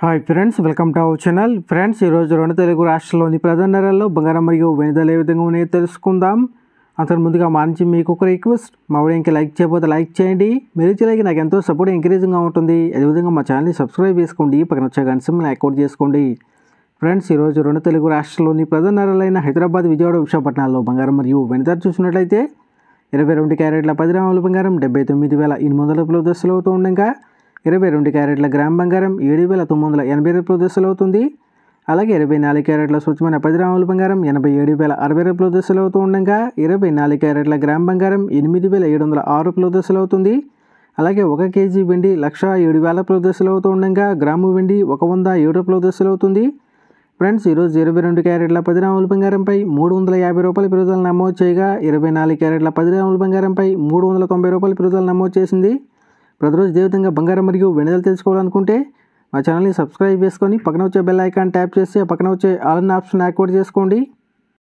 Hi friends, welcome to our channel. Friends, ఈరోజు రెండు తెలుగు రాష్ట్రాల్లోని ప్రధాన నగరాల్లో బంగారం మరియు వెండి ధరలు ఏ విధంగా ఉన్నాయో తెలుసుకుందాం. అంతకు ముందుగా మా నుంచి మీకు ఒక రిక్వెస్ట్, మా వీడియోకి లైక్ చేయకపోతే లైక్ చేయండి. మీరు ఇచ్చే లైక్ నాకు ఎంతో సపోర్ట్ ఎంకరేజింగ్గా ఉంటుంది. అదేవిధంగా మా ఛానల్ని సబ్స్క్రైబ్ చేసుకోండి, పక్కన వచ్చే గంట సింబల్ని యాక్టివేట్ చేసుకోండి. ఫ్రెండ్స్, ఈరోజు రెండు తెలుగు రాష్ట్రాల్లోని ప్రధాన నగరాలైన హైదరాబాద్, విజయవాడ, విశాఖపట్నాల్లో బంగారం మరియు వెండి ధర చూసినట్లయితే 22 క్యారెట్ల 10 గ్రాముల బంగారం 79,800 రూపాయల దశలు అవుతూ ఉండగా 22 క్యారెట్ల గ్రామ్ బంగారం 7,980 రూపాయల దశలు అవుతుంది. అలాగే 24 క్యారెట్ల స్వచ్ఛమైన 10 గ్రాముల బంగారం 87,060 రూపాయల దశలు అవుతూ ఉండగా 24 క్యారెట్ల గ్రామ్ బంగారం 8,706 రూపాయల దశలు అవుతుంది. అలాగే 1 కేజీ వెండి 1,07,000 రూపాయల దశలు అవుతూ ఉండగా గ్రాము వెండి 107 రూపాయల దశలు అవుతుంది. ఫ్రెండ్స్, ఈరోజు 22 క్యారెట్ల 10 గ్రాముల బంగారంపై 350 రూపాయల పెరుగుదల నమోదు చేయగా 24 క్యారెట్ల 10 గ్రాముల బంగారంపై 390 రూపాయల పెరుగుదల నమోదు చేసింది. ప్రతిరోజు ఇదే విధంగా బంగారం మరియు వెండి ధరలు తెలుసుకోవాలనుకుంటే మా ఛానల్ని సబ్స్క్రైబ్ చేసుకొని పక్కన వచ్చే బెల్ ఐకాన్ ట్యాప్ చేసి పక్కన వచ్చే ఆల్ అన్న ఆప్షన్ యాక్టివేట్ చేసుకోండి.